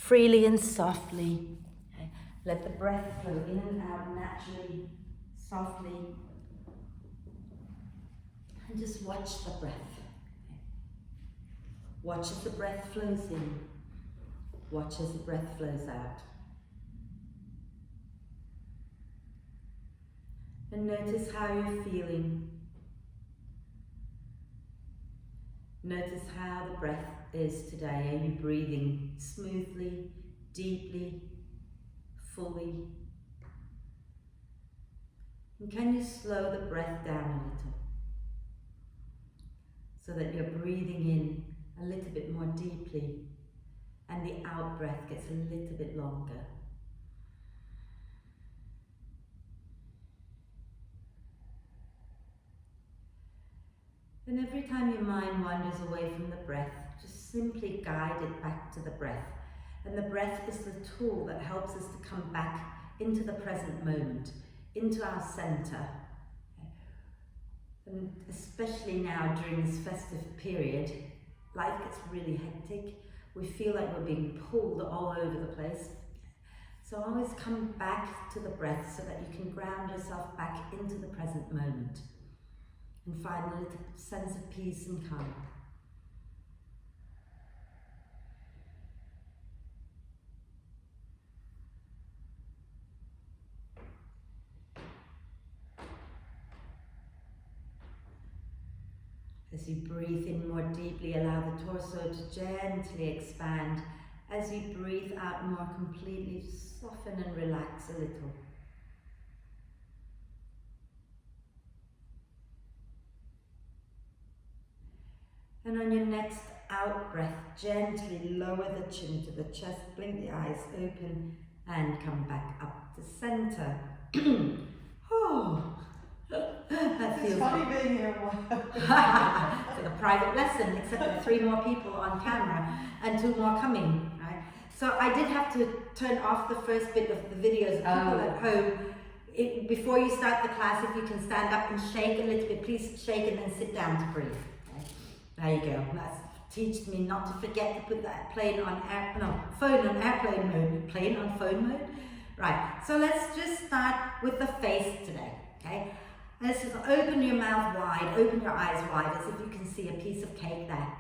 freely and softly. Okay. Let the breath flow in and out naturally, softly. And just watch the breath. Okay. Watch as the breath flows in. Watch as the breath flows out. And notice how you're feeling. Notice how the breath is today. Are you breathing smoothly, deeply, fully? And can you slow the breath down a little so that you're breathing in a little bit more deeply and the out breath gets a little bit longer? And every time your mind wanders away from the breath, just simply guide it back to the breath. And the breath is the tool that helps us to come back into the present moment, into our center. And especially now during this festive period, life gets really hectic. We feel like we're being pulled all over the place. So always come back to the breath so that you can ground yourself back into the present moment and find a little sense of peace and calm. As you breathe in more deeply, allow the torso to gently expand. As you breathe out more completely, soften and relax a little. And on your next out breath, gently lower the chin to the chest, blink the eyes open, and come back up to center. Oh, that feels It's funny being here. It's like a private lesson, except for 3 more people on camera and 2 more coming, right? So I did have to turn off the first bit of the videos. People at home, before you start the class, if you can stand up and shake a little bit, please shake and then sit down to breathe. There you go. That teaches me not to forget to put that phone on airplane mode. Plane on phone mode. Right. So let's just start with the face today. Okay. Let's just open your mouth wide, open your eyes wide, as if you can see a piece of cake there.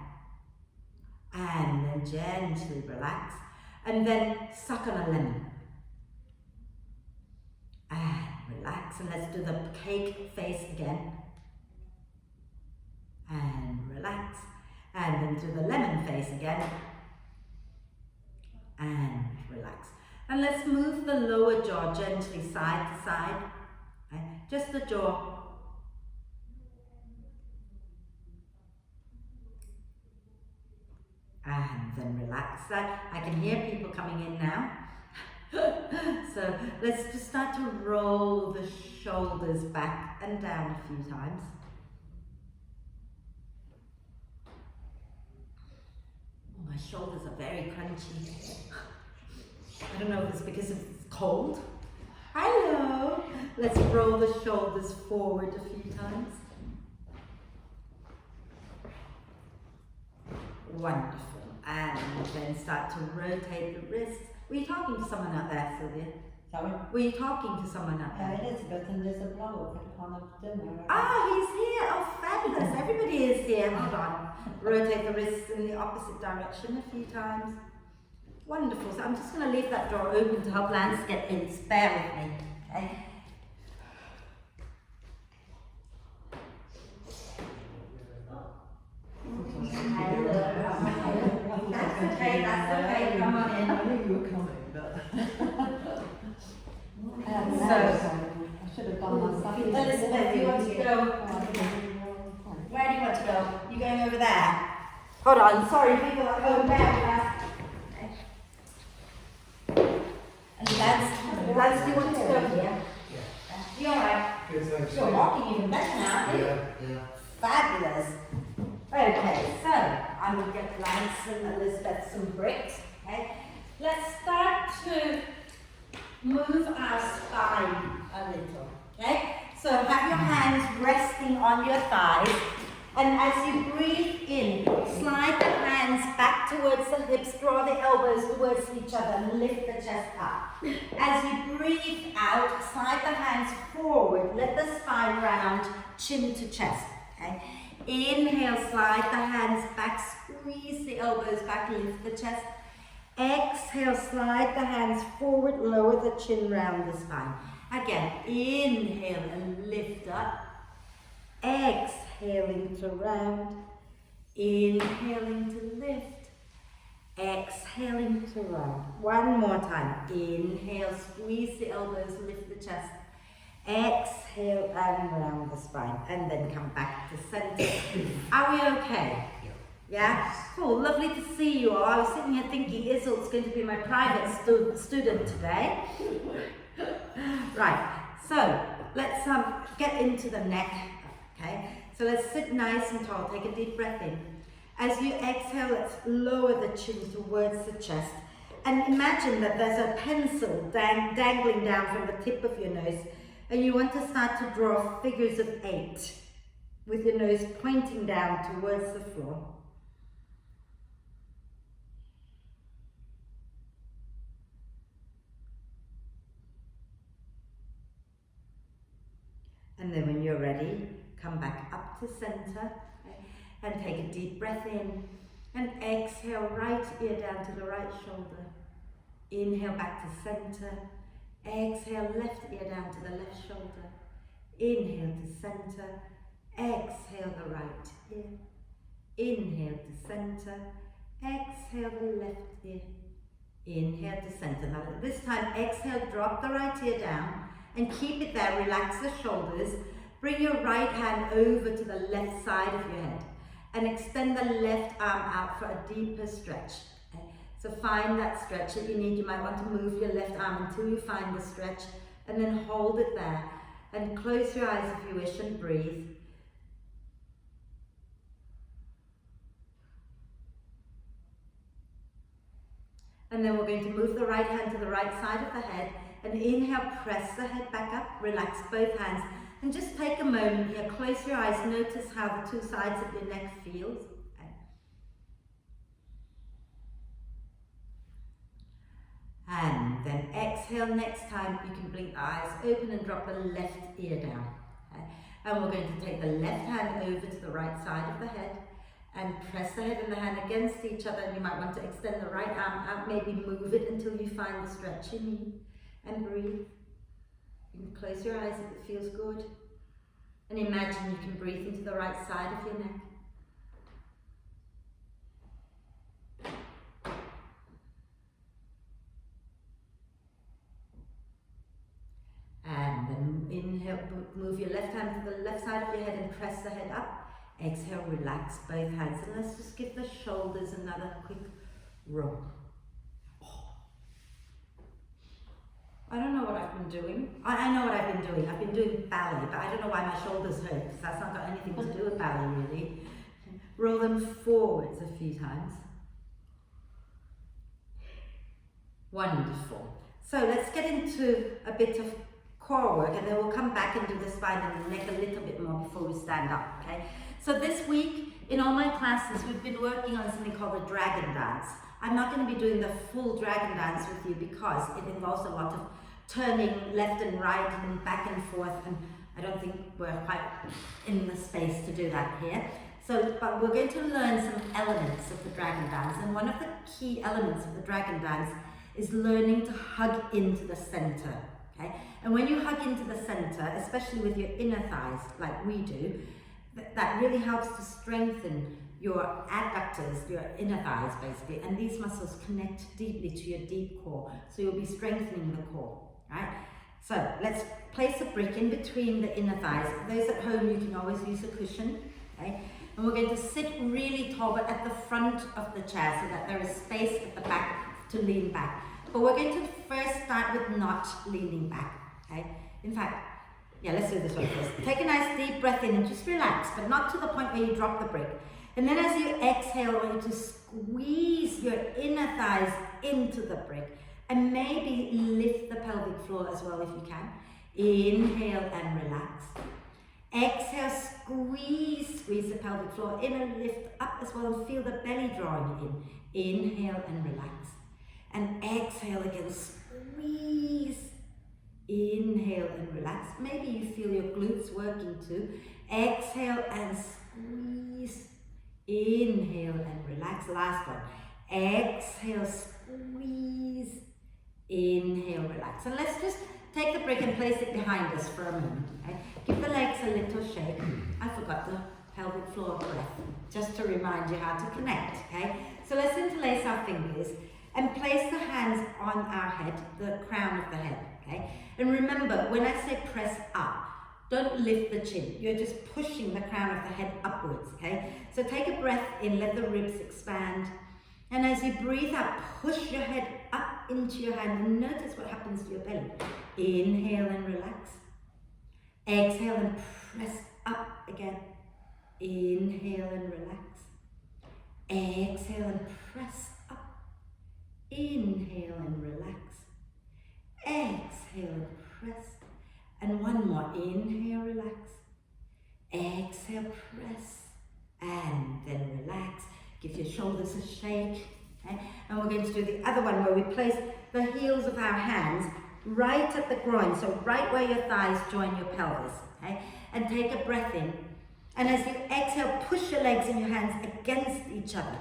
And then gently relax, and then suck on a lemon. And relax, and let's do the cake face again. And relax, and then do the lemon face again, and relax. And let's move the lower jaw gently side to side, okay? Just the jaw. And then relax that. I can hear people coming in now. So let's just start to roll the shoulders back and down a few times. My shoulders are very crunchy. I don't know if it's because it's cold. Hello. Let's roll the shoulders forward a few times. Wonderful. And then start to rotate the wrists. Were you talking to someone out there, Sylvia? Sorry? Were you talking to someone out there? Elizabeth, and there's a blow on the dinner. Ah, he's here. Oh, fabulous. Everybody is here. Hold on. Rotate the wrists in the opposite direction a few times. Wonderful. So I'm just going to leave that door open to help Lance get in. Bear with me. Okay. That's okay. That's okay. Come on in. I knew you were coming, but... I should have done myself. Elizabeth, you want to go? Where do you want to go? You going over there? Hold on, sorry, people at home there. And Lance, do you want to go here? Yeah. You alright? Good, thanks. You're walking even better now, aren't you? Yeah. Fabulous. Okay, so I'm going to get Lance and Elizabeth some bricks. Okay. Let's start to move our spine a little. Okay? So have your hands resting on your thighs, and as you breathe in, slide the hands back back towards the hips, draw the elbows towards each other, lift the chest up. As you breathe out, slide the hands forward, let the spine round, chin to chest. Okay? Inhale, slide the hands back, squeeze the elbows back, lift the chest. Exhale, slide the hands forward, lower the chin round the spine. Again, inhale and lift up. Exhaling to round. Inhaling to lift. Exhaling to round. One more time. Inhale, squeeze the elbows, lift the chest. Exhale and round the spine. And then come back to center. Are we okay? Yeah? Cool, lovely to see you all. I was sitting here thinking Isolde's going to be my private student today. Right, so let's get into the neck, okay? So let's sit nice and tall, take a deep breath in. As you exhale, let's lower the chin towards the chest. And imagine that there's a pencil dangling down from the tip of your nose, and you want to start to draw figures of 8 with your nose pointing down towards the floor. And then when you're ready, come back up to center, okay? And take a deep breath in and exhale, right ear down to the right shoulder. Inhale back to center. Exhale, left ear down to the left shoulder. Inhale to center. Exhale the right ear. Inhale to center. Exhale the left ear. Inhale to center. Now this time, exhale, drop the right ear down. And keep it there, relax the shoulders. Bring your right hand over to the left side of your head. And extend the left arm out for a deeper stretch. Okay? So find that stretch that you need. You might want to move your left arm until you find the stretch. And then hold it there. And close your eyes if you wish and breathe. And then we're going to move the right hand to the right side of the head. And inhale, press the head back up, relax both hands. And just take a moment here, close your eyes, notice how the two sides of your neck feels. Okay. And then exhale, next time you can blink the eyes open and drop the left ear down. Okay. And we're going to take the left hand over to the right side of the head and press the head and the hand against each other. And you might want to extend the right arm out, maybe move it until you find the stretch you need. And breathe. You can close your eyes if it feels good. And imagine you can breathe into the right side of your neck. And then inhale, move your left hand to the left side of your head and press the head up. Exhale, relax both hands. And let's just give the shoulders another quick roll. I don't know what I've been doing. I know what I've been doing. I've been doing ballet, but I don't know why my shoulders hurt, because that's not got anything to do with ballet, really. Roll them forwards a few times. Wonderful. So let's get into a bit of core work, and then we'll come back and do the spine and the neck a little bit more before we stand up, okay? So this week, in all my classes, we've been working on something called the dragon dance. I'm not going to be doing the full dragon dance with you because it involves a lot of turning left and right and back and forth, and I don't think we're quite in the space to do that here. So, but we're going to learn some elements of the dragon dance, and one of the key elements of the dragon dance is learning to hug into the center, okay? And when you hug into the center, especially with your inner thighs, like we do, that really helps to strengthen your adductors, your inner thighs basically, and these muscles connect deeply to your deep core, so you'll be strengthening the core, right? So let's place a brick in between the inner thighs. For those at home, you can always use a cushion, okay? And we're going to sit really tall, but at the front of the chair so that there is space at the back to lean back. But we're going to first start with not leaning back, okay? In fact, yeah, let's do this one first. Take a nice deep breath in and just relax, but not to the point where you drop the brick. And then as you exhale, I want you to squeeze your inner thighs into the brick and maybe lift the pelvic floor as well if you can. Inhale and relax. Exhale, squeeze the pelvic floor in and lift up as well and feel the belly drawing in. Inhale and relax. And exhale again, squeeze. Inhale and relax. Maybe you feel your glutes working too. Exhale and squeeze. Inhale and relax. Last one. Exhale, squeeze. Inhale, relax. And let's just take the break and place it behind us for a moment. Okay? Give the legs a little shake. I forgot the pelvic floor breath, just to remind you how to connect. Okay? So let's interlace our fingers and place the hands on our head, the crown of the head. Okay? And remember, when I say press up, don't lift the chin. You're just pushing the crown of the head upwards. Okay? So take a breath in, let the ribs expand. And as you breathe out, push your head up into your hand and notice what happens to your belly. Inhale and relax. Exhale and press up again. Inhale and relax. Exhale and press up. Inhale and relax. Exhale and press. And one more. Inhale, relax. Exhale, press. And then relax. Give your shoulders a shake. Okay? And we're going to do the other one where we place the heels of our hands right at the groin, so right where your thighs join your pelvis. Okay? And take a breath in. And as you exhale, push your legs and your hands against each other.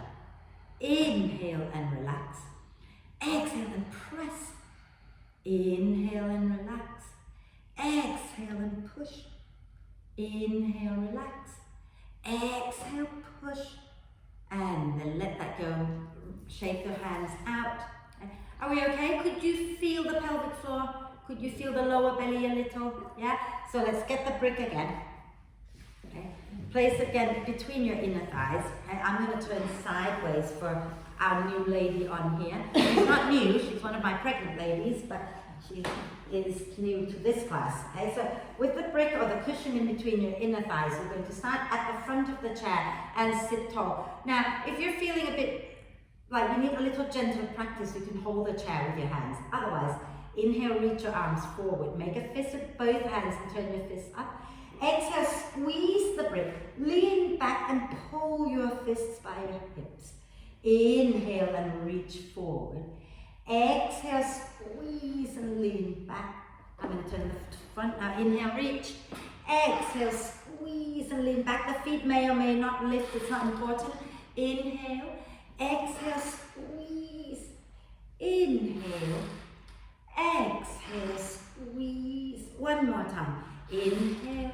Inhale and relax. Exhale and press. Inhale and relax. Exhale and push. Inhale, relax. Exhale, push. And then let that go. Shake your hands out. Are we okay? Could you feel the pelvic floor? Could you feel the lower belly a little? Yeah? So let's get the brick again. Okay. Place again between your inner thighs. Okay. I'm going to turn sideways for our new lady on here. She's not new, she's one of my pregnant ladies, but she is new to this class. Okay, so with the brick or the cushion in between your inner thighs, we're going to start at the front of the chair and sit tall. Now, if you're feeling a bit like you need a little gentle practice, you can hold the chair with your hands. Otherwise, inhale, reach your arms forward. Make a fist with both hands and turn your fists up. Exhale, squeeze the brick. Lean back and pull your fists by your hips. Inhale and reach forward. Exhale, squeeze and lean back. I'm going to turn the front now. Inhale, reach. Exhale, squeeze and lean back. The feet may or may not lift, it's not important. Inhale. Exhale, squeeze. Inhale. Exhale, squeeze. One more time. Inhale.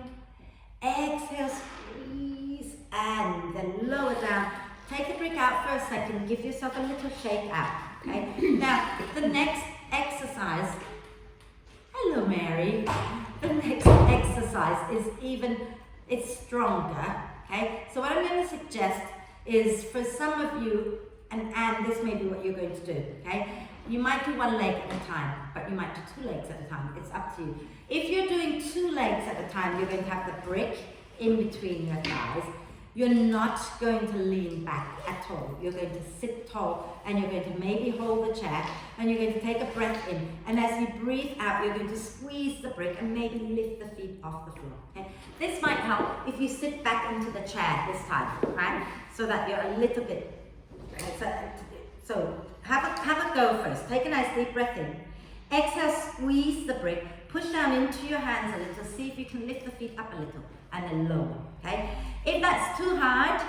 Exhale, squeeze. And then lower down. Take the brick out for a second. Give yourself a little shake out. Okay? Now, the next exercise. Hello, Mary. The next exercise is it's stronger. Okay? So what I'm going to suggest is for some of you, and this may be what you're going to do, okay? You might do one leg at a time, but you might do two legs at a time. It's up to you. If you're doing two legs at a time, you're going to have the brick in between your thighs. You're not going to lean back at all. You're going to sit tall and you're going to maybe hold the chair and you're going to take a breath in. And as you breathe out, you're going to squeeze the brick and maybe lift the feet off the floor. Okay? This might help if you sit back into the chair this time, right? So that you're a little bit, so have a go first. Take a nice deep breath in. Exhale, squeeze the brick. Push down into your hands a little. See if you can lift the feet up a little and then lower, okay? If that's too hard,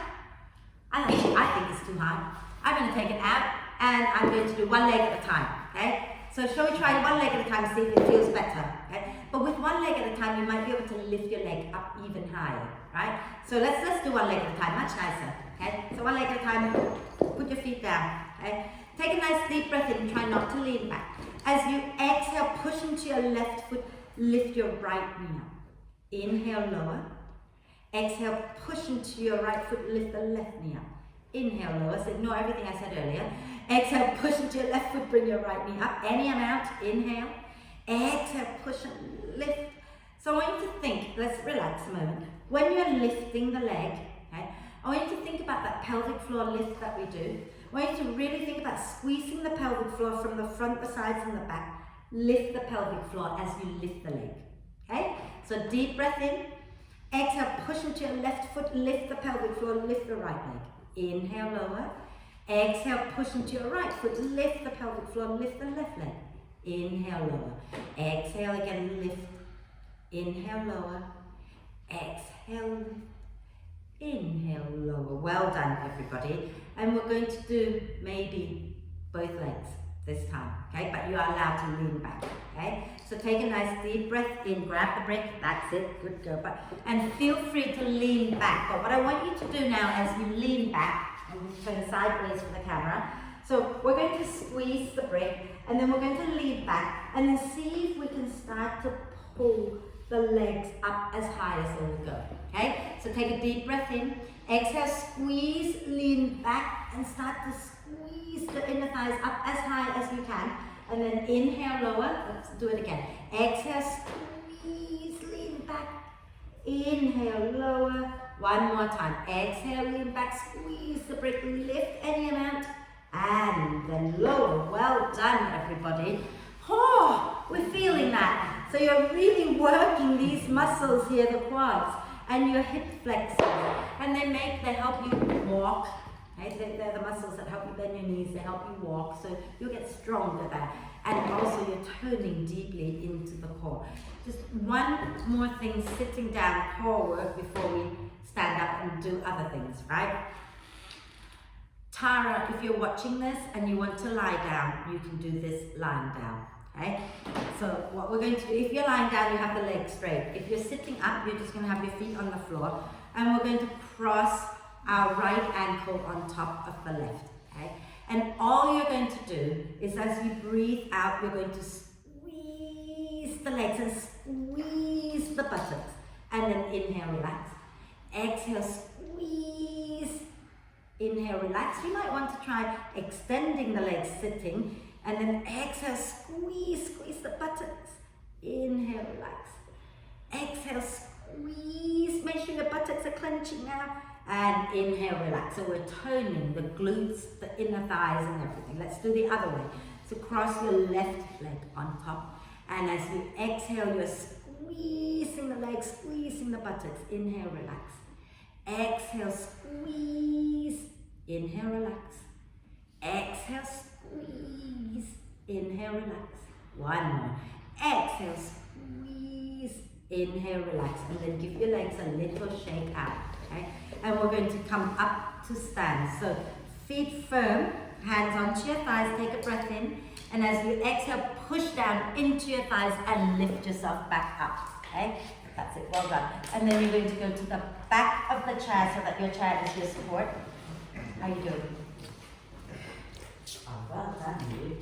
I think it's too hard. I'm going to take it out and I'm going to do one leg at a time, okay? So shall we try one leg at a time and see if it feels better, okay? But with one leg at a time, you might be able to lift your leg up even higher, right? So let's do one leg at a time, much nicer, okay? So one leg at a time, put your feet down, okay? Take a nice deep breath in and try not to lean back. As you exhale, push into your left foot, lift your right knee up. Inhale, lower. Exhale, push into your right foot, lift the left knee up. Inhale, lower, so ignore everything I said earlier. Exhale, push into your left foot, bring your right knee up. Any amount, inhale. Exhale, push and lift. So I want you to think, let's relax a moment. When you're lifting the leg, okay, I want you to think about that pelvic floor lift that we do. I want you to really think about squeezing the pelvic floor from the front, the sides and the back. Lift the pelvic floor as you lift the leg, okay? So deep breath in. Exhale, push into your left foot, lift the pelvic floor, lift the right leg. Inhale, lower. Exhale, push into your right foot, lift the pelvic floor, lift the left leg. Inhale, lower. Exhale again, lift. Inhale, lower. Exhale, lift. Inhale, lower. Well done, everybody. And we're going to do maybe both legs this time, okay? But you are allowed to lean back, okay? So take a nice deep breath in, grab the brick, that's it, good girl. And feel free to lean back. But what I want you to do now as you lean back, and turn sideways for the camera, so we're going to squeeze the brick, and then we're going to lean back, and then see if we can start to pull the legs up as high as they will go, okay? So take a deep breath in, exhale, squeeze, lean back, and start to squeeze the inner thighs up as high as you can, and then inhale, lower, let's do it again. Exhale, squeeze, lean back, inhale, lower, one more time. Exhale, lean back, squeeze the brick, lift any amount, and then lower. Well done, everybody. Oh, we're feeling that. So you're really working these muscles here, the quads, and your hip flexors, and they help you walk. Okay? They're the muscles that help you bend your knees, they help you walk, so you'll get stronger there. And also you're toning deeply into the core. Just one more thing, sitting down, core work before we stand up and do other things, right? Tara, if you're watching this and you want to lie down, you can do this lying down. Okay? So what we're going to do, if you're lying down, you have the legs straight. If you're sitting up, you're just going to have your feet on the floor, and we're going to cross our right ankle on top of the left. Okay? And all you're going to do is, as you breathe out, you're going to squeeze the legs and squeeze the buttocks, and then inhale, relax. Exhale, squeeze. Inhale, relax. You might want to try extending the legs sitting, and then exhale, squeeze the buttocks. Inhale, relax. Exhale, squeeze. Make sure your buttocks are clenching now. And inhale, relax. So we're toning the glutes, the inner thighs, and everything. Let's do the other way. So cross your left leg on top. And as you exhale, you're squeezing the legs, squeezing the buttocks. Inhale, relax. Exhale, squeeze. Inhale, relax. Exhale, squeeze. Inhale, relax. One more. Exhale, squeeze. Inhale, relax. And then give your legs a little shake out. Okay? And we're going to come up to stand. So feet firm, hands onto your thighs, take a breath in. And as you exhale, push down into your thighs and lift yourself back up. Okay? That's it, well done. And then you're going to go to the back of the chair so that your chair is your support. How you doing? Oh, well done, you.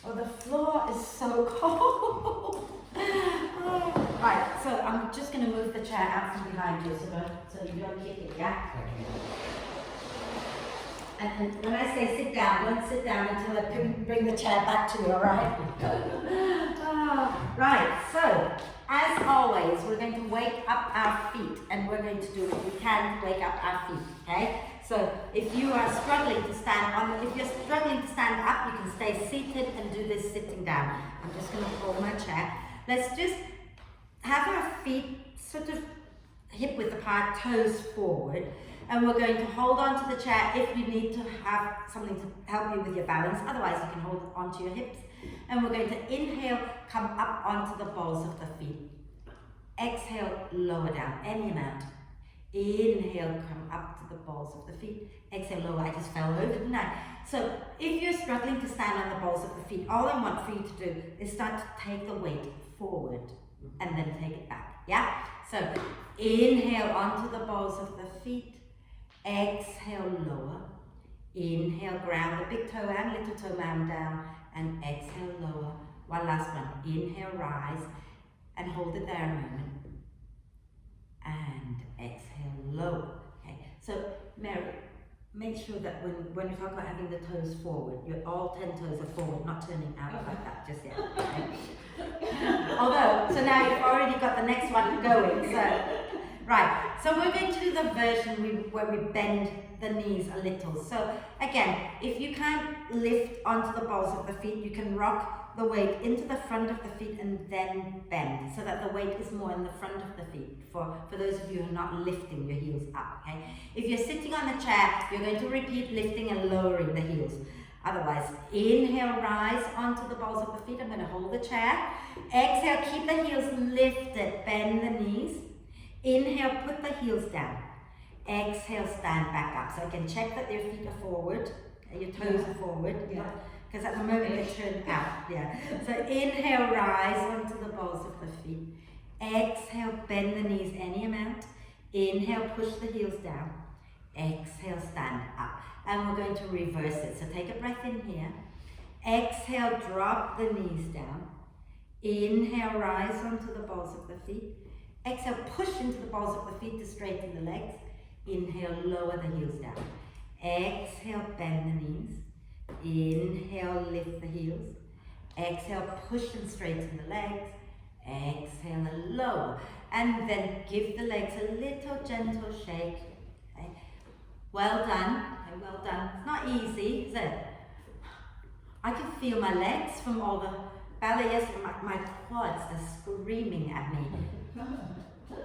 Oh, the floor is so cold. Oh. Right, so I'm just going to move the chair out from behind you so you don't kick it, yeah? And when I say sit down, don't sit down until I bring the chair back to you, alright? Right, so as always, we're going to wake up our feet, and we're going to do what we can to wake up our feet, okay? So if you are struggling to stand if you're struggling to stand up, you can stay seated and do this sitting down. I'm just going to pull my chair. Let's just have our feet sort of hip width apart, toes forward, and we're going to hold on to the chair if you need to have something to help you with your balance. Otherwise, you can hold onto your hips. And we're going to inhale, come up onto the balls of the feet. Exhale, lower down any amount. Inhale, come up to the balls of the feet. Exhale, lower. I just fell over, didn't I? So if you're struggling to stand on the balls of the feet, all I want for you to do is start to take the weight forward and then take it back. Yeah? So inhale onto the balls of the feet. Exhale, lower. Inhale, ground the big toe and little toe man down. And exhale, lower. One last one. Inhale, rise. And hold it there a moment. And exhale, lower. Okay. So, Mary, make sure that when you talk about having the toes forward, all 10 toes are forward, not turning out like that just yet. Okay? Although, so now you've already got the next one going. So, Right, so we're going to do the version where we bend the knees a little. So again, if you can't lift onto the balls of the feet, you can rock the weight into the front of the feet and then bend so that the weight is more in the front of the feet for those of you who are not lifting your heels up, okay? If you're sitting on the chair, you're going to repeat lifting and lowering the heels. Otherwise, inhale, rise onto the balls of the feet. I'm going to hold the chair. Exhale, keep the heels lifted, bend the knees. Inhale, put the heels down. Exhale, stand back up. So I can check that your feet are forward, your toes are forward. Yeah. Because at the moment they turn out. Yeah. So inhale, rise onto the balls of the feet. Exhale, bend the knees any amount. Inhale, push the heels down. Exhale, stand up. And we're going to reverse it. So take a breath in here. Exhale, drop the knees down. Inhale, rise onto the balls of the feet. Exhale, push into the balls of the feet to straighten the legs. Inhale, lower the heels down. Exhale, bend the knees. Inhale, lift the heels. Exhale, push and straighten the legs. Exhale and lower. And then give the legs a little gentle shake. Okay. Well done. Okay, well done. It's not easy, is it? I can feel my legs from all the ballet yesterday. My quads are screaming at me.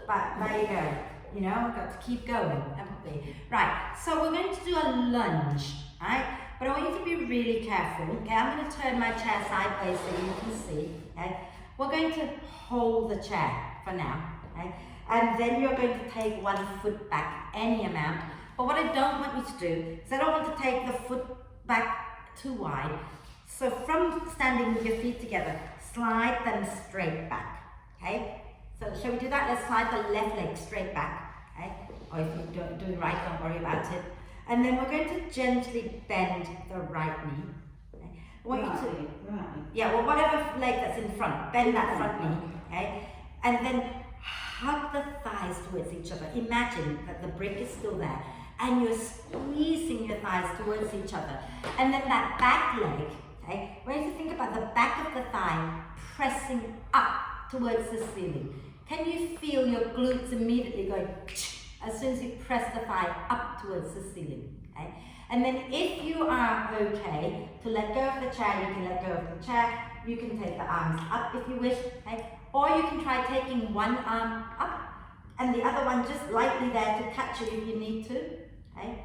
But there you go. You know, I've got to keep going, haven't we? Right, so we're going to do a lunge, right? But I want you to be really careful. Okay, I'm going to turn my chair sideways so you can see. Okay, we're going to hold the chair for now. Okay, and then you're going to take one foot back any amount. But what I don't want you to do is I don't want to take the foot back too wide. So from standing with your feet together, slide them straight back. Okay. So shall we do that? Let's slide the left leg straight back, okay? Or if you're doing right, don't worry about it. And then we're going to gently bend the right knee. Okay? I want you to, yeah, well, whatever leg that's in front, bend that front knee, okay? And then hug the thighs towards each other. Imagine that the brick is still there and you're squeezing your thighs towards each other. And then that back leg, okay? I want you to think about the back of the thigh pressing up towards the ceiling. Can you feel your glutes immediately going as soon as you press the thigh up towards the ceiling? Okay? And then if you are okay to let go of the chair, you can let go of the chair. You can take the arms up if you wish, okay? Or you can try taking one arm up and the other one just lightly there to catch it if you need to. Okay?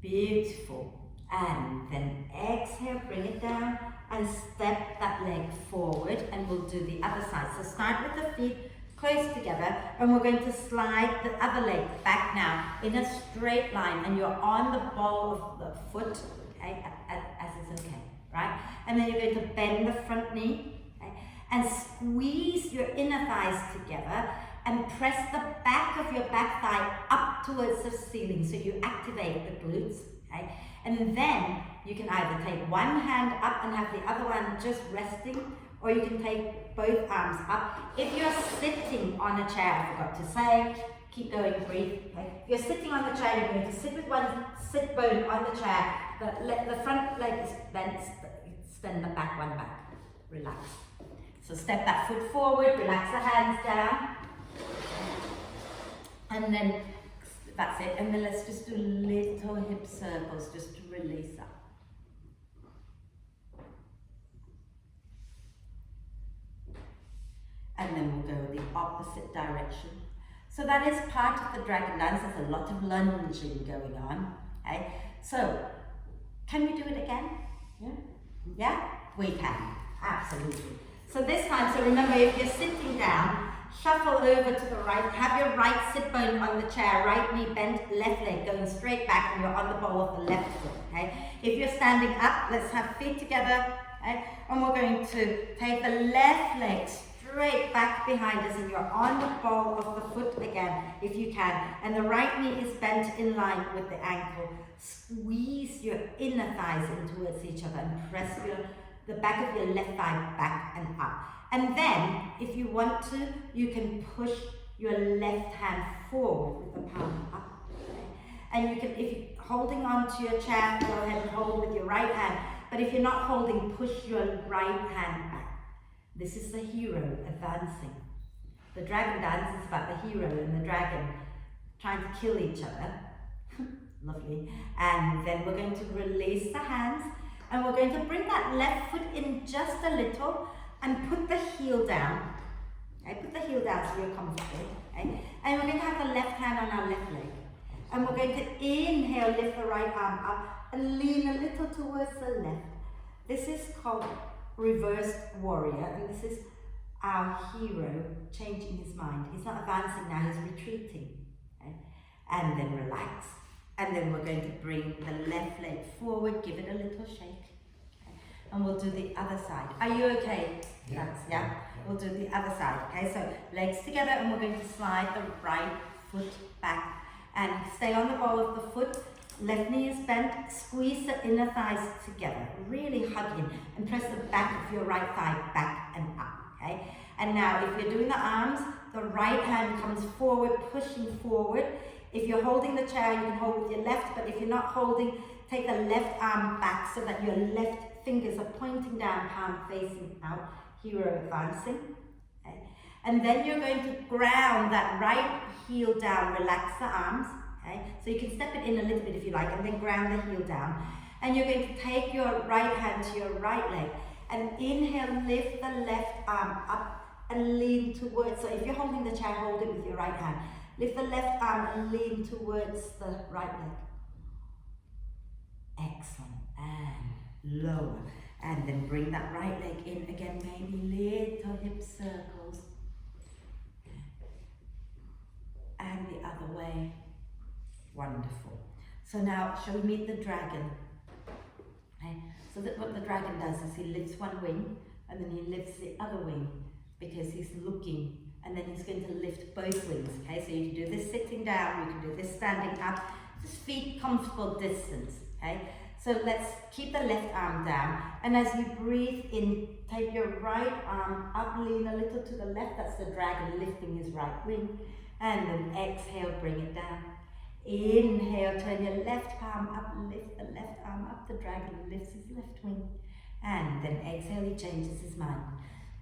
Beautiful. And then exhale, bring it down and step that leg forward, and we'll do the other side. So start with the feet close together and we're going to slide the other leg back now in a straight line, and you're on the ball of the foot, okay, as is okay, right? And then you're going to bend the front knee, okay, and squeeze your inner thighs together and press the back of your back thigh up towards the ceiling so you activate the glutes, okay? And then you can either take one hand up and have the other one just resting, or you can take both arms up. If you're sitting on a chair, I forgot to say, keep going, breathe. Okay? If you're sitting on the chair, you're going to sit with one sit bone on the chair, the front leg is bent, extend the back one back. Relax. So step that foot forward, relax the hands down. And then that's it, and then let's just do little hip circles just to release up. And then we'll go the opposite direction. So that is part of the dragon dance. There's a lot of lunging going on. Okay? So, can we do it again? Yeah? Yeah? We can. Absolutely. So this time, so remember, if you're sitting down, shuffle over to the right, have your right sit bone on the chair, right knee bent, left leg going straight back, and you're on the ball of the left foot, okay? If you're standing up, let's have feet together, okay? And we're going to take the left leg straight back behind us, and you're on the ball of the foot again, if you can. And the right knee is bent in line with the ankle. Squeeze your inner thighs in towards each other and press the back of your left thigh back and up. And then, if you want to, you can push your left hand forward with the palm up. Okay? And you can, if you're holding on to your chair, go ahead and hold with your right hand. But if you're not holding, push your right hand back. This is the hero advancing. The dragon dance is about the hero and the dragon trying to kill each other. Lovely. And then we're going to release the hands and we're going to bring that left foot in just a little and put the heel down. Okay, put the heel down so you're comfortable. Okay? And we're going to have the left hand on our left leg. And we're going to inhale, lift the right arm up and lean a little towards the left. This is called reversed warrior, and this is our hero changing his mind. He's not advancing now, he's retreating. Okay? And then relax. And then we're going to bring the left leg forward, give it a little shake. Okay? And we'll do the other side. Are you okay? Yeah. Yeah? We'll do the other side. Okay, so legs together and we're going to slide the right foot back. And stay on the ball of the foot. Left knee is bent. Squeeze the inner thighs together. Really hug in and press the back of your right thigh back and up. Okay? And now if you're doing the arms, the right hand comes forward, pushing forward. If you're holding the chair, you can hold with your left, but if you're not holding, take the left arm back so that your left fingers are pointing down, palm facing out, hero advancing. Okay. And then you're going to ground that right heel down, relax the arms. Okay. So you can step it in a little bit if you like, and then ground the heel down. And you're going to take your right hand to your right leg, and inhale, lift the left arm up and lean towards. So if you're holding the chair, hold it with your right hand. Lift the left arm and lean towards the right leg. Excellent. And lower. And then bring that right leg in again, maybe little hip circles. And the other way. Wonderful. So now, shall we meet the dragon? Okay. So that what the dragon does is he lifts one wing and then he lifts the other wing because he's looking, and then he's going to lift both wings. Okay, so you can do this sitting down, you can do this standing up, just feet comfortable distance. Okay, so let's keep the left arm down, and as you breathe in, take your right arm up, lean a little to the left. That's the dragon lifting his right wing, and then exhale, bring it down. Inhale, turn your left palm up, lift the left arm up. The dragon lifts his left wing, and then exhale, he changes his mind.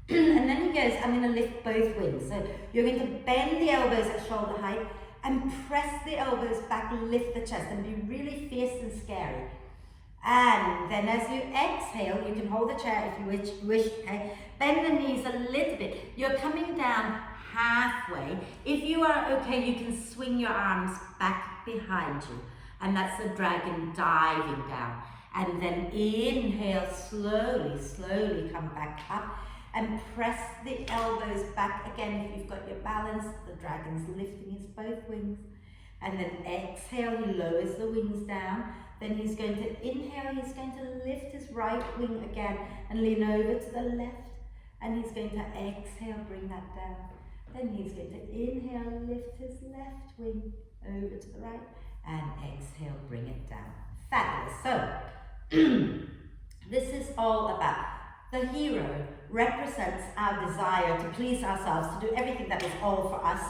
And then he goes, I'm going to lift both wings. So you're going to bend the elbows at shoulder height and press the elbows back, lift the chest, and be really fierce and scary. And then as you exhale, you can hold the chair if you wish. Okay? Bend the knees a little bit. You're coming down halfway. If you are okay, you can swing your arms back behind you. And that's the dragon diving down. And then inhale, slowly, slowly come back up. And press the elbows back again if you've got your balance. The dragon's lifting his both wings. And then exhale, he lowers the wings down. Then he's going to inhale, he's going to lift his right wing again and lean over to the left. And he's going to exhale, bring that down. Then he's going to inhale, lift his left wing over to the right. And exhale, bring it down. Fabulous. So, this is all about the hero represents our desire to please ourselves, to do everything that is all for us.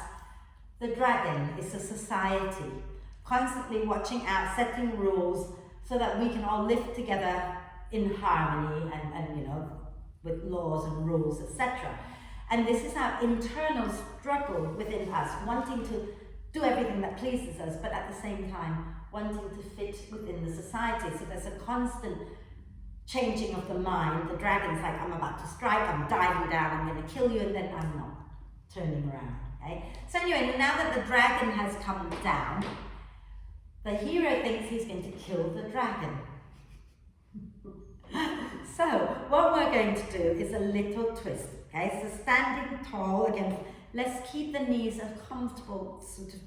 The dragon is a society, constantly watching out, setting rules so that we can all live together in harmony and you know, with laws and rules, etc. And this is our internal struggle within us, wanting to do everything that pleases us, but at the same time, wanting to fit within the society. So there's a constant changing of the mind. The dragon's like, I'm about to strike, I'm diving down, I'm going to kill you, and then I'm not turning around. Okay? So anyway, now that the dragon has come down, the hero thinks he's going to kill the dragon. So what we're going to do is a little twist. Okay, so standing tall again. Let's keep the knees a comfortable sort of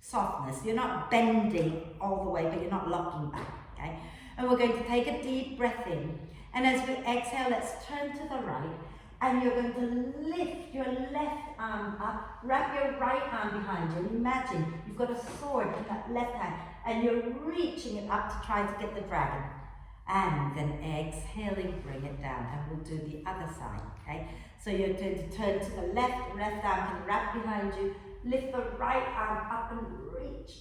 softness. You're not bending all the way, but you're not locking back. Okay. And we're going to take a deep breath in. And as we exhale, let's turn to the right. And you're going to lift your left arm up, wrap your right arm behind you. And imagine you've got a sword in that left hand and you're reaching it up to try to get the dragon. And then exhaling, bring it down. And we'll do the other side, okay? So you're going to turn to the left arm can wrap behind you, lift the right arm up and reach.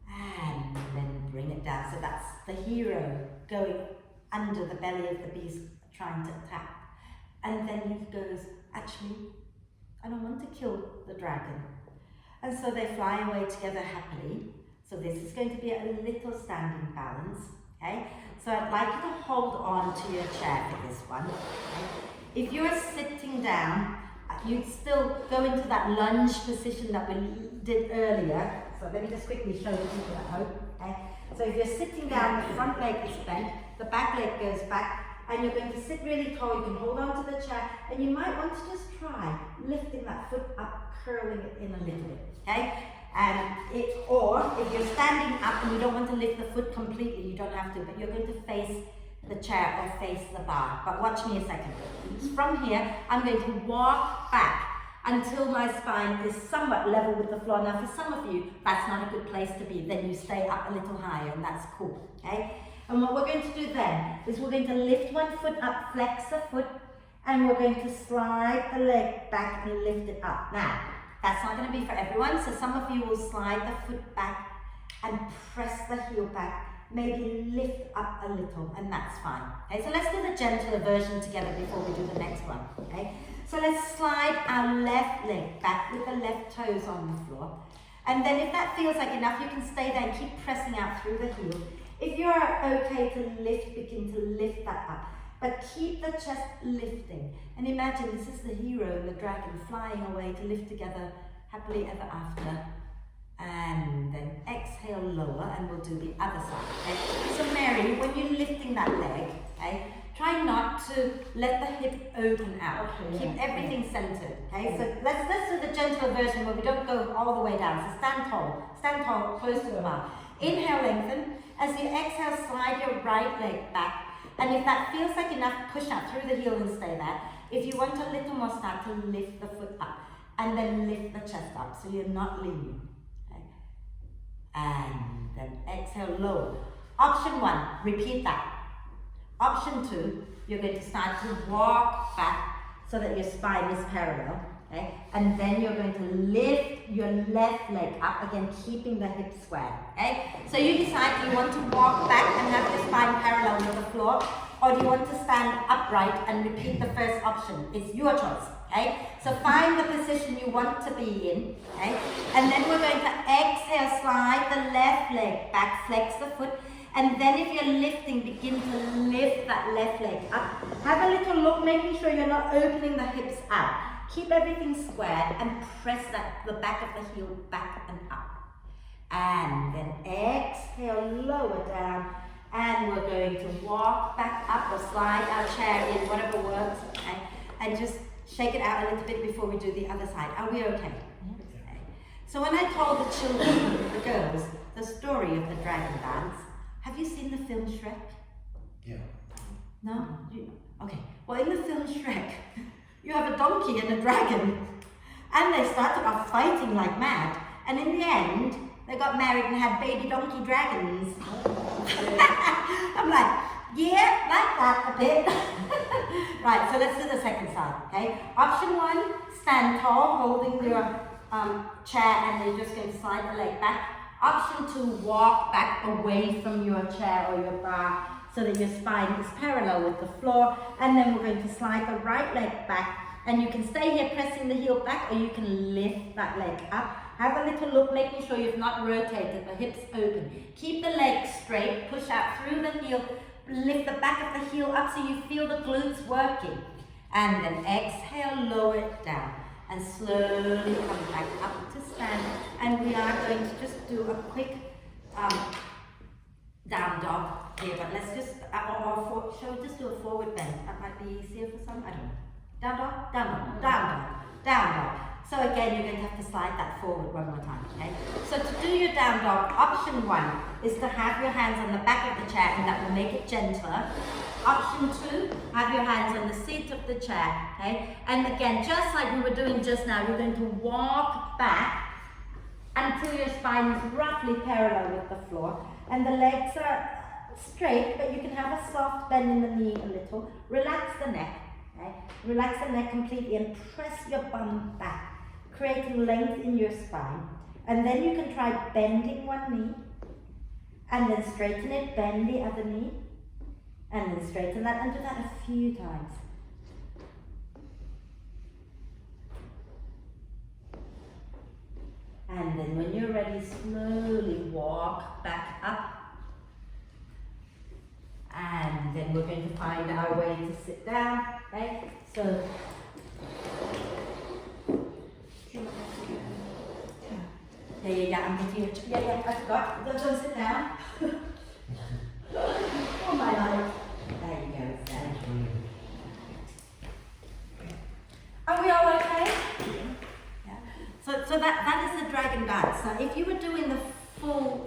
And then bring it down. So that's the hero going under the belly of the beast trying to attack. And then he goes, actually, I don't want to kill the dragon. And so they fly away together happily. So this is going to be a little standing balance, okay? So I'd like you to hold on to your chair for this one, okay? If you're sitting down, you'd still go into that lunge position that we did earlier. So let me just quickly show the people at home, okay? So if you're sitting down, the front leg is bent, the back leg goes back, and you're going to sit really tall. You can hold on to the chair, and you might want to just try lifting that foot up, curling it in a little bit, okay? Or if you're standing up and you don't want to lift the foot completely, you don't have to, but you're going to face the chair or face the bar. But watch me a second. From here, I'm going to walk back until my spine is somewhat level with the floor. Now for some of you, that's not a good place to be. Then you stay up a little higher, and that's cool, okay? And what we're going to do then is we're going to lift one foot up, flex the foot, and we're going to slide the leg back and lift it up. Now, that's not going to be for everyone, so some of you will slide the foot back and press the heel back, maybe lift up a little, and that's fine. Okay, so let's do the gentler version together before we do the next one, okay? So let's slide our left leg back with the left toes on the floor. And then if that feels like enough, you can stay there and keep pressing out through the heel. If you're okay to lift, begin to lift that up. But keep the chest lifting. And imagine this is the hero and the dragon flying away to live together happily ever after. And then exhale, lower, and we'll do the other side. Okay? So Mary, when you're lifting that leg, okay, try not to let the hip open out. Okay, keep everything centered. Okay, so let's do the gentler version where we don't go all the way down. So stand tall, close to the bar. Inhale, lengthen. As you exhale, slide your right leg back. And if that feels like enough, push out through the heel and stay there. If you want a little more, start to lift the foot up. And then lift the chest up so you're not leaning. Okay. And then exhale, lower. Option 1, repeat that. Option 2, you're going to start to walk back so that your spine is parallel. Okay? And then you're going to lift your left leg up, again keeping the hips square. Okay? So you decide, do you want to walk back and have your spine parallel with the floor, or do you want to stand upright and repeat the first option? It's your choice. Okay? So find the position you want to be in. Okay? And then we're going to exhale, slide the left leg back, flex the foot. And then if you're lifting, begin to lift that left leg up. Have a little look, making sure you're not opening the hips out. Keep everything squared and press the back of the heel back and up. And then exhale, lower down. And we're going to walk back up or slide our chair in, whatever works. Okay? And just shake it out a little bit before we do the other side. Are we okay? Okay. So when I told the children, the girls, the story of the dragon dance, have you seen the film Shrek? Yeah. No? Okay. Well, in the film Shrek, you have a donkey and a dragon. And they started off fighting like mad. And in the end, they got married and had baby donkey dragons. I'm like, yeah, like that a bit. Right, so let's do the second side, okay? Option 1, stand tall, holding your chair, and you're just going to slide the leg back. Option 2, walk back away from your chair or your bar so that your spine is parallel with the floor. And then we're going to slide the right leg back. And you can stay here pressing the heel back, or you can lift that leg up. Have a little look, making sure you've not rotated, the hips open. Keep the leg straight, push out through the heel, lift the back of the heel up so you feel the glutes working. And then exhale, lower it down. And slowly come back up to stand. And we are going to just do a quick down dog here, but let's just, shall we just do a forward bend? That might be easier for some, I don't know. Down dog, down dog, down dog, down dog. So again, you're going to have to slide that forward one more time, okay? So to do your down dog, option 1 is to have your hands on the back of the chair, and that will make it gentler. Option 2, have your hands on the seat of the chair, okay? And again, just like we were doing just now, you're going to walk back until your spine is roughly parallel with the floor, and the legs are straight, but you can have a soft bend in the knee a little. Relax the neck, okay? Relax the neck completely and press your bum back, creating length in your spine. And then you can try bending one knee, and then straighten it, bend the other knee, and then straighten that, and do that a few times. And then when you're ready, slowly walk back up. And then we're going to find our way to sit down, okay? So, there you go, I'm getting your, yeah, I forgot, don't sit down. Oh my life. There you go, Sam. Are we all okay? Yeah. So that is the dragon dance. So if you were doing the full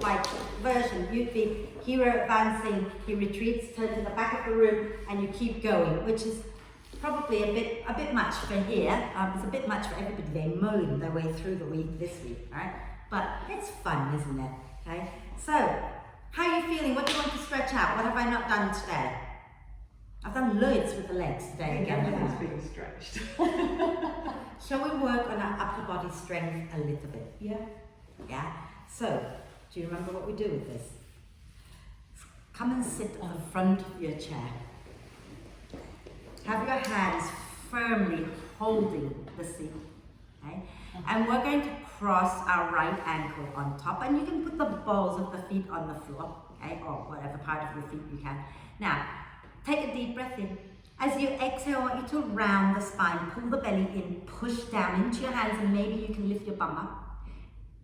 version, you'd be hero advancing, he retreats, turn to the back of the room, and you keep going, which is probably a bit much for here. It's a bit much for everybody. They moan their way through the week this week, right? But it's fun, isn't it? Okay. So, how are you feeling? What do you want to stretch out? What have I not done today? I've done loads with the legs today again. Everything's being stretched. Shall we work on our upper body strength a little bit? Yeah. Yeah. So, do you remember what we do with this? Come and sit on the front of your chair. Have your hands firmly holding the seat. Okay? And we're going to cross our right ankle on top, and you can put the balls of the feet on the floor, okay, or whatever part of your feet you can. Now, take a deep breath in. As you exhale, I want you to round the spine, pull the belly in, push down into your hands, and maybe you can lift your bum up,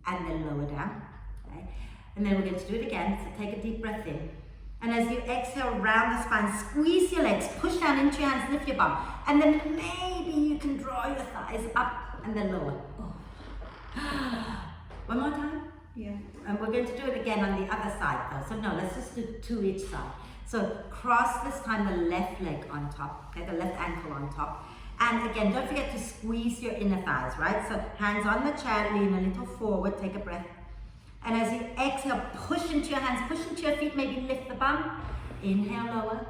and then lower down, okay? And then we're going to do it again, so take a deep breath in. And as you exhale, round the spine, squeeze your legs, push down into your hands, lift your bum, and then maybe you can draw your thighs up, and then lower. One more time? Yeah. And we're going to do it again on the other side though. So no, let's just do two each side. So cross this time the left leg on top, okay, the left ankle on top. And again, don't forget to squeeze your inner thighs, right? So hands on the chair, lean a little forward, take a breath. And as you exhale, push into your hands, push into your feet, maybe lift the bum. Inhale, lower.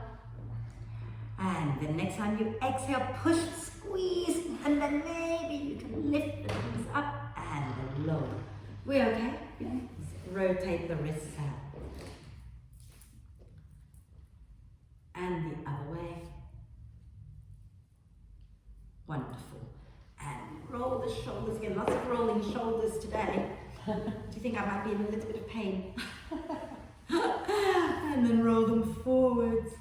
And the next time you exhale, push, squeeze, and then maybe you can lift the knees up and then lower. We okay? Yeah. Rotate the wrists out. And the other way. Wonderful. And roll the shoulders again. Lots of rolling shoulders today. Do you think I might be in a little bit of pain? And then roll them forwards.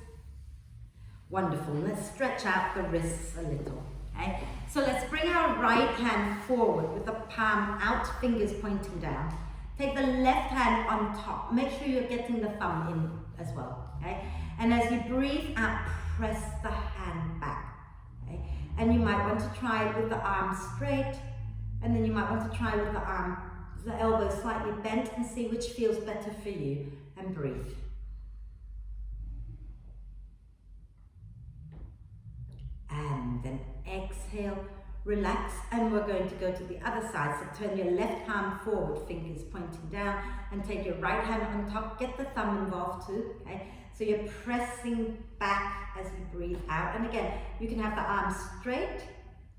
Wonderful. Let's stretch out the wrists a little. Okay? So let's bring our right hand forward with the palm out, fingers pointing down. Take the left hand on top. Make sure you're getting the thumb in as well. Okay? And as you breathe out, press the hand back. Okay? And you might want to try it with the arm straight, and then you might want to try with the elbow slightly bent, and see which feels better for you, and breathe. And then exhale, relax, and we're going to go to the other side. So turn your left palm forward, fingers pointing down, and take your right hand on top. Get the thumb involved too, okay? So you're pressing back as you breathe out. And again, you can have the arm straight,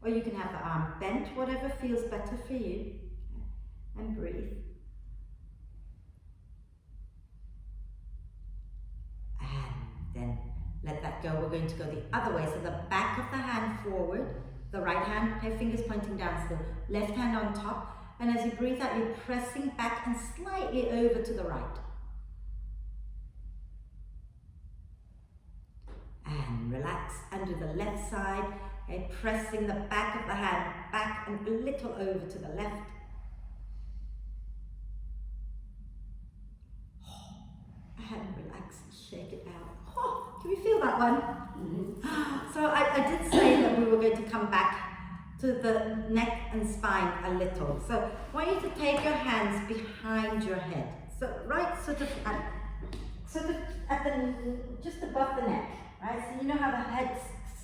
or you can have the arm bent, whatever feels better for you. And breathe. And then let that go. We're going to go the other way. So the back of the hand forward, the right hand, okay, fingers pointing down still, left hand on top. And as you breathe out, you're pressing back and slightly over to the right. And relax, and do the left side, okay, pressing the back of the hand back and a little over to the left. And relax, shake it out. Oh, can you feel that one? Mm-hmm. So I did say that we were going to come back to the neck and spine a little. So I want you to take your hands behind your head. So right sort of at the, just above the neck, right? So you know how the head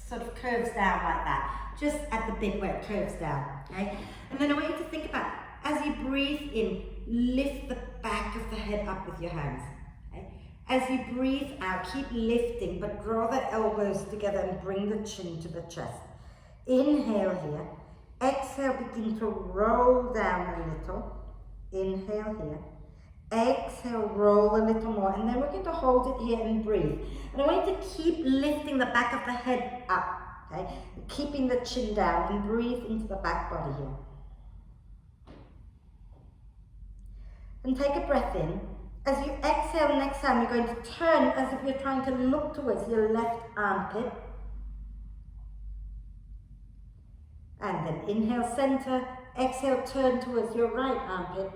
sort of curves down like that, just at the bit where it curves down, okay? And then I want you to think about, as you breathe in, lift the back of the head up with your hands. As you breathe out, keep lifting, but draw the elbows together and bring the chin to the chest. Inhale here. Exhale, begin to roll down a little. Inhale here. Exhale, roll a little more. And then we're going to hold it here and breathe. And I want you to keep lifting the back of the head up, okay? Keeping the chin down, and breathe into the back body here. and take a breath in. As you exhale next time, you're going to turn as if you're trying to look towards your left armpit. And then inhale, center. Exhale, turn towards your right armpit.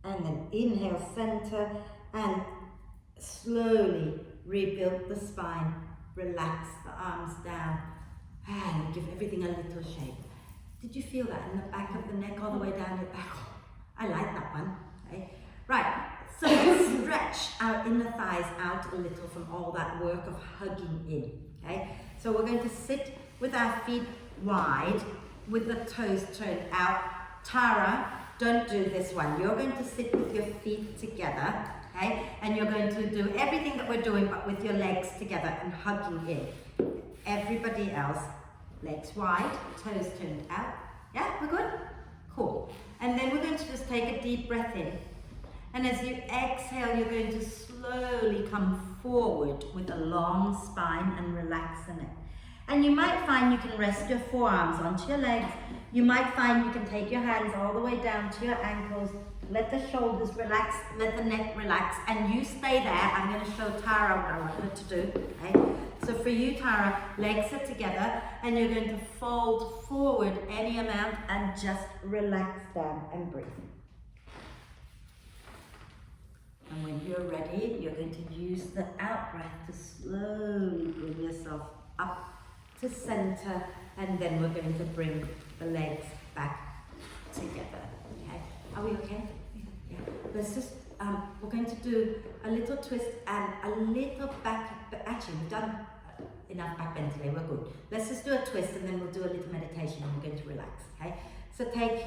And then inhale, center, and slowly rebuild the spine. Relax the arms down and give everything a little shape. Did you feel that in the back of the neck all the way down your back? I like that one. Okay. Right, so let's stretch our inner thighs out a little from all that work of hugging in. Okay, so we're going to sit with our feet wide with the toes turned out. Tara, don't do this one. You're going to sit with your feet together, okay? And you're going to do everything that we're doing but with your legs together and hugging in. Everybody else, legs wide, toes turned out. Yeah, we're good? Cool. And then we're going to just take a deep breath in. And as you exhale, you're going to slowly come forward with a long spine and relax the neck. And you might find you can rest your forearms onto your legs. You might find you can take your hands all the way down to your ankles. Let the shoulders relax, let the neck relax, and you stay there. I'm going to show Tara what I want her to do. Okay? So for you, Tara, legs are together, and you're going to fold forward any amount and just relax down and breathe. And when you're ready, you're going to use the out breath to slowly bring yourself up to center, and then we're going to bring the legs back together. Okay, are we okay? Yeah. Let's just we're going to do a little twist and a little back. Actually, we've done enough back bend today. We're good. Let's just do a twist and then we'll do a little meditation and we're going to relax. Okay. So take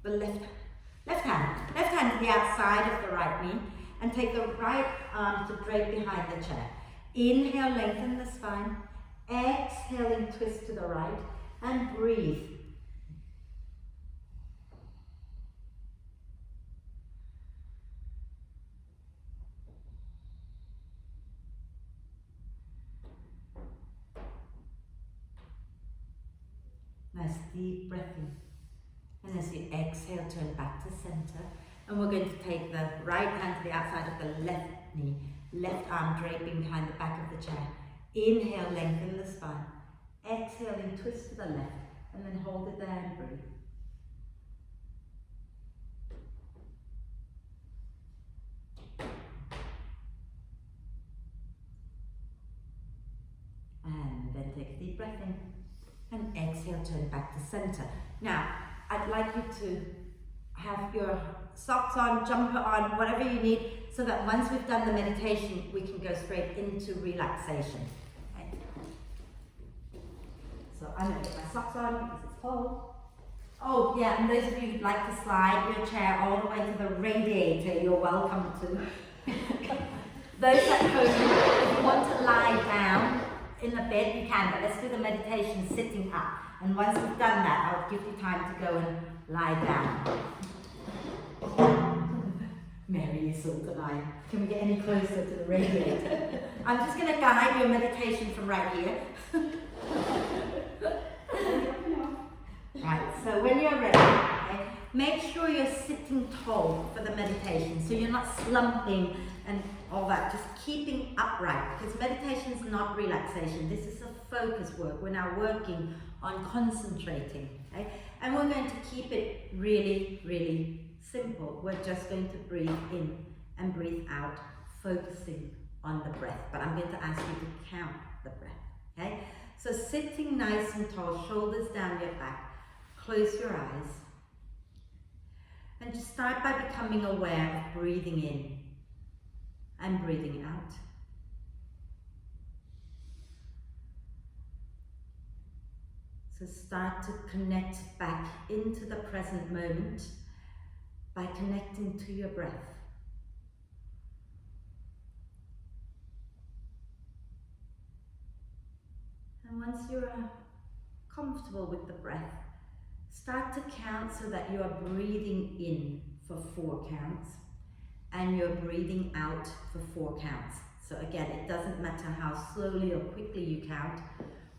the left hand to the outside of the right knee, and take the right arm to drape behind the chair. Inhale, lengthen the spine. Exhaling, twist to the right and breathe. Nice deep breath in. And as you exhale, turn back to center. And we're going to take the right hand to the outside of the left knee, left arm draping behind the back of the chair. Inhale, lengthen the spine. Exhaling, twist to the left, and then hold it there and breathe. And then take a deep breath in, and exhale, turn back to center. Now, I'd like you to have your socks on, jumper on, whatever you need, so that once we've done the meditation, we can go straight into relaxation. So I'm going to get my socks on because it's cold. Oh yeah, and those of you who'd like to slide your chair all the way to the radiator, you're welcome to. Those at home, if you want to lie down in the bed, you can, but let's do the meditation sitting up. And once we've done that, I'll give you time to go and lie down. Mary is all tonight. Can we get any closer to the radiator? I'm just going to guide your meditation from right here. Right, so when you're ready, okay, make sure you're sitting tall for the meditation, so you're not slumping and all that, just keeping upright, because meditation is not relaxation. This is a focus work. We're now working on concentrating, okay? And we're going to keep it really, really simple. We're just going to breathe in and breathe out, focusing on the breath, but I'm going to ask you to count the breath, okay? So sitting nice and tall, shoulders down your back, close your eyes, and just start by becoming aware of breathing in and breathing out. So start to connect back into the present moment by connecting to your breath. And once you're comfortable with the breath, start to count so that you are breathing in for 4 counts and you're breathing out for 4 counts. So again, it doesn't matter how slowly or quickly you count.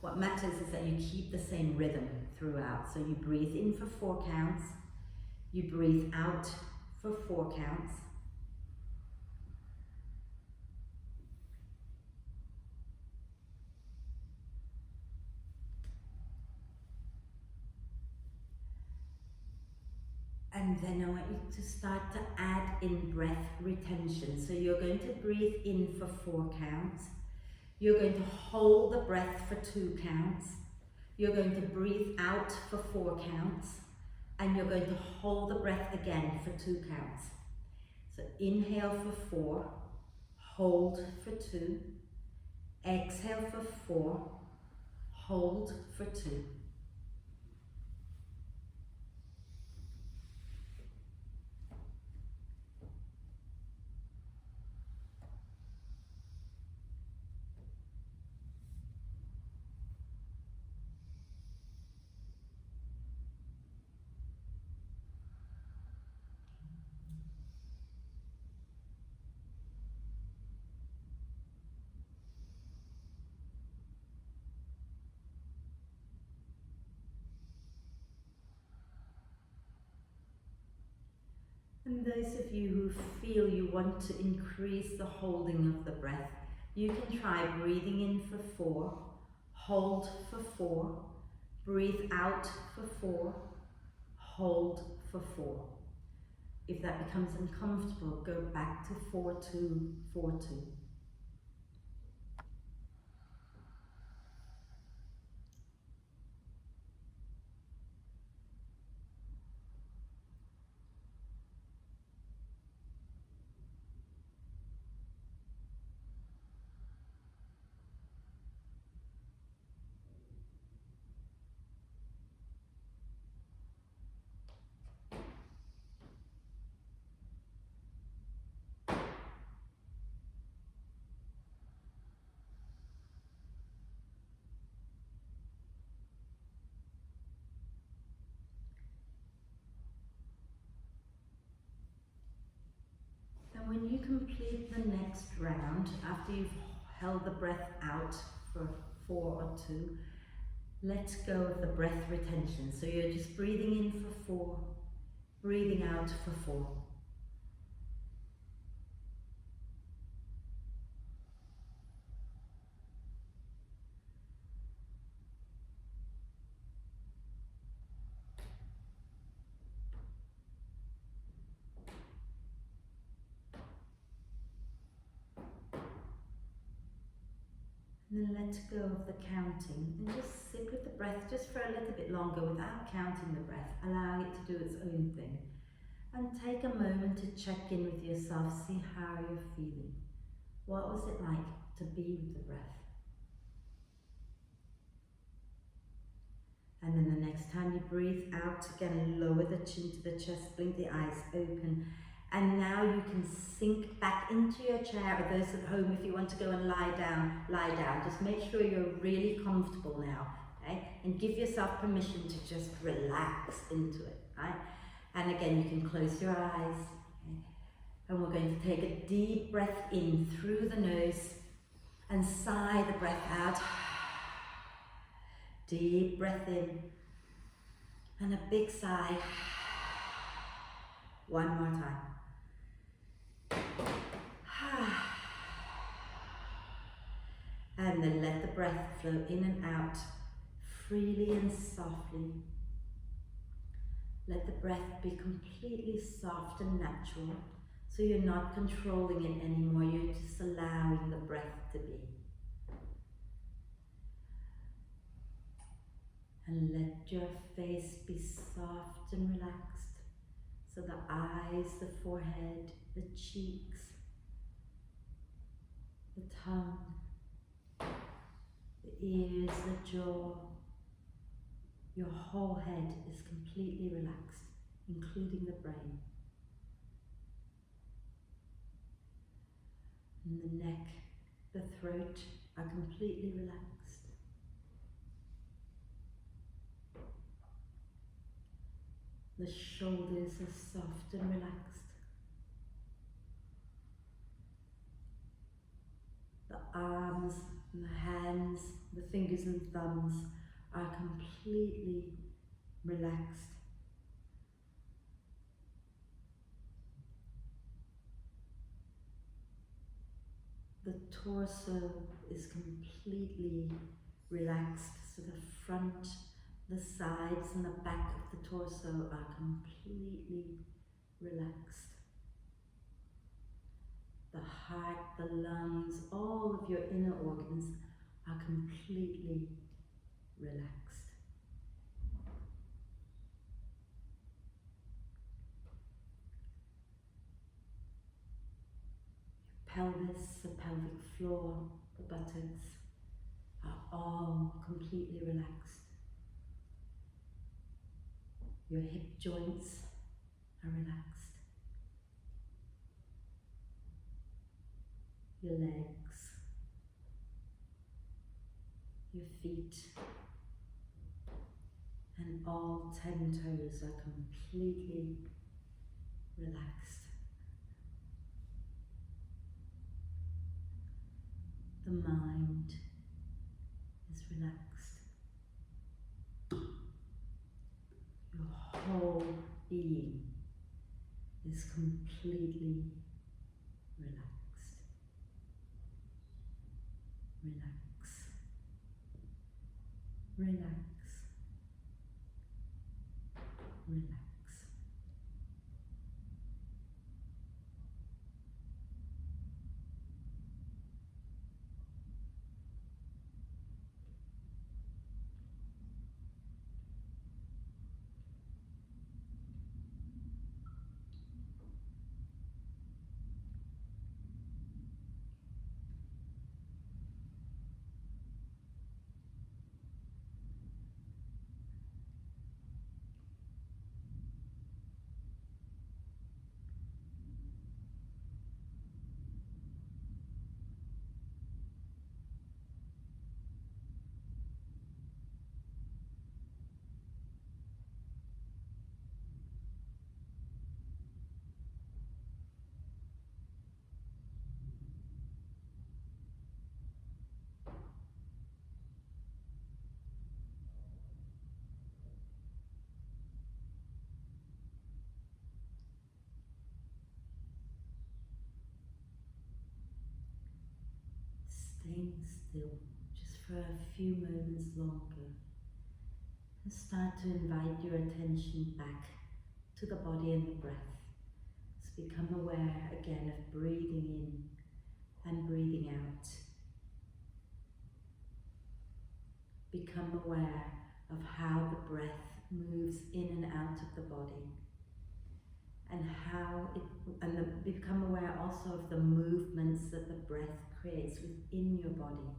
What matters is that you keep the same rhythm throughout. So you breathe in for 4 counts, You breathe out for 4 counts. And then I want you to start to add in breath retention. So you're going to breathe in for 4 counts. You're going to hold the breath for 2 counts. You're going to breathe out for 4 counts. And you're going to hold the breath again for 2 counts. So inhale for 4, hold for 2, exhale for 4, hold for 2. And those of you who feel you want to increase the holding of the breath, you can try breathing in for 4, hold for 4, breathe out for 4, hold for 4. If that becomes uncomfortable, go back to 4-2, 4-2. And when you complete the next round, after you've held the breath out for 4 or 2, let go of the breath retention. So you're just breathing in for 4, breathing out for 4. And then let go of the counting and just sit with the breath just for a little bit longer without counting the breath, allowing it to do its own thing. And take a moment to check in with yourself, see how you're feeling. What was it like to be with the breath? And then the next time you breathe out, again, lower the chin to the chest, blink the eyes open. And now you can sink back into your chair, or those at home, if you want to go and lie down, lie down. Just make sure you're really comfortable now, okay? And give yourself permission to just relax into it, right? And again, you can close your eyes, okay? And we're going to take a deep breath in through the nose and sigh the breath out. Deep breath in and a big sigh. One more time. And then let the breath flow in and out freely and softly. Let the breath be completely soft and natural, so you're not controlling it anymore, you're just allowing the breath to be. And let your face be soft and relaxed, so the eyes, the forehead, the cheeks, the tongue, the ears, the jaw, your whole head is completely relaxed, including the brain. And the neck, the throat are completely relaxed. The shoulders are soft and relaxed. The arms and the hands, the fingers and thumbs are completely relaxed. The torso is completely relaxed, so the front, the sides and the back of the torso are completely relaxed. The heart, the lungs, all of your inner organs are completely relaxed. Your pelvis, the pelvic floor, the buttocks are all completely relaxed. Your hip joints are relaxed. Your legs, your feet, and all 10 toes are completely relaxed. The mind is relaxed. Your whole being is completely relaxed. Relax. Relax. Relax. Staying still just for a few moments longer, and start to invite your attention back to the body and the breath. So become aware again of breathing in and breathing out. Become aware of how the breath moves in and out of the body, and become aware also of the movements that the breath creates within your body.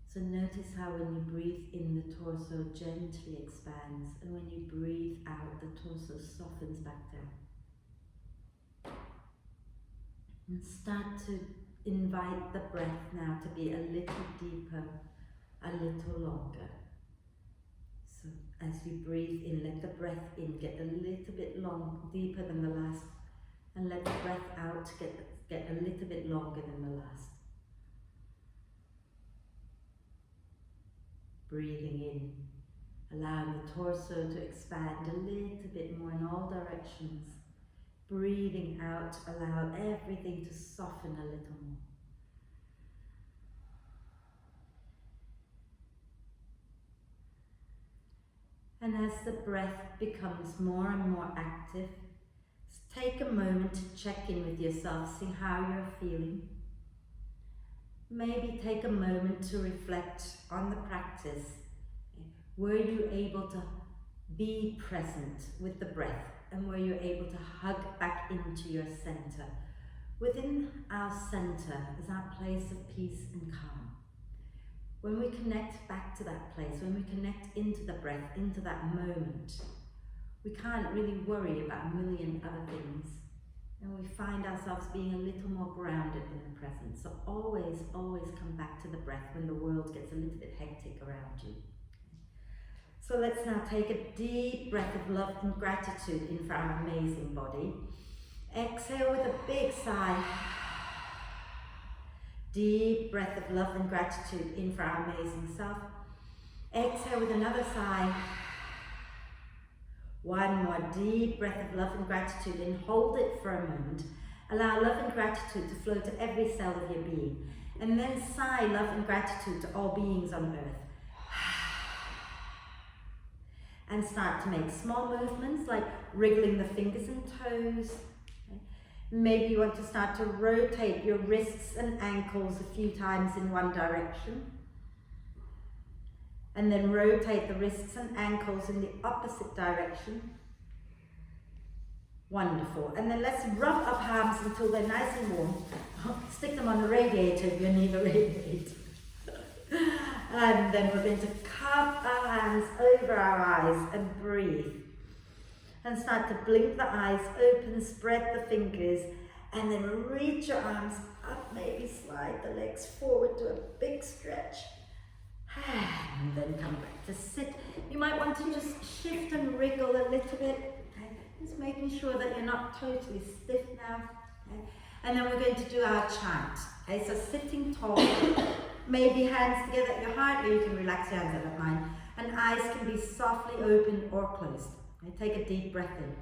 So notice how when you breathe in, the torso gently expands, and when you breathe out, the torso softens back down. And start to invite the breath now to be a little deeper, a little longer. So as you breathe in, let the breath in get a little bit deeper than the last, and let the breath out get a little bit longer than the last. Breathing in, allowing the torso to expand a little bit more in all directions. Breathing out, allow everything to soften a little more. And as the breath becomes more and more active, take a moment to check in with yourself, see how you're feeling. Maybe take a moment to reflect on the practice. Were you able to be present with the breath, and were you able to hug back into your center? Within our center is our place of peace and calm. When we connect back to that place, when we connect into the breath, into that moment, we can't really worry about a million other things. And we find ourselves being a little more grounded in the present. So always, always come back to the breath when the world gets a little bit hectic around you. So let's now take a deep breath of love and gratitude in for our amazing body. Exhale with a big sigh. Deep breath of love and gratitude in for our amazing self. Exhale with another sigh. One more deep breath of love and gratitude in. Hold it for a moment. Allow love and gratitude to flow to every cell of your being. And then sigh love and gratitude to all beings on earth. And start to make small movements like wriggling the fingers and toes. Okay. Maybe you want to start to rotate your wrists and ankles a few times in one direction. And then rotate the wrists and ankles in the opposite direction. Wonderful. And then let's rub our palms until they're nice and warm. Stick them on the radiator if you need a radiator. And then we're going to cup our hands over our eyes and breathe. And start to blink the eyes open, spread the fingers, and then reach your arms up, maybe slide the legs forward to a big stretch. And then come back to sit. You might want to just shift and wriggle a little bit. Okay? Just making sure that you're not totally stiff now. Okay? And then we're going to do our chant. Okay? So sitting tall, maybe hands together at your heart, or you can relax your hands, I don't mind. And eyes can be softly open or closed. Okay? Take a deep breath in.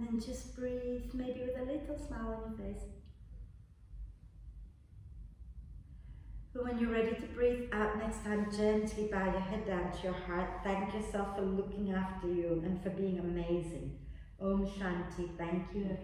And just breathe, maybe with a little smile on your face. But when you're ready to breathe out next time, gently bow your head down to your heart. Thank yourself for looking after you and for being amazing. Om Shanti. Thank you, everybody.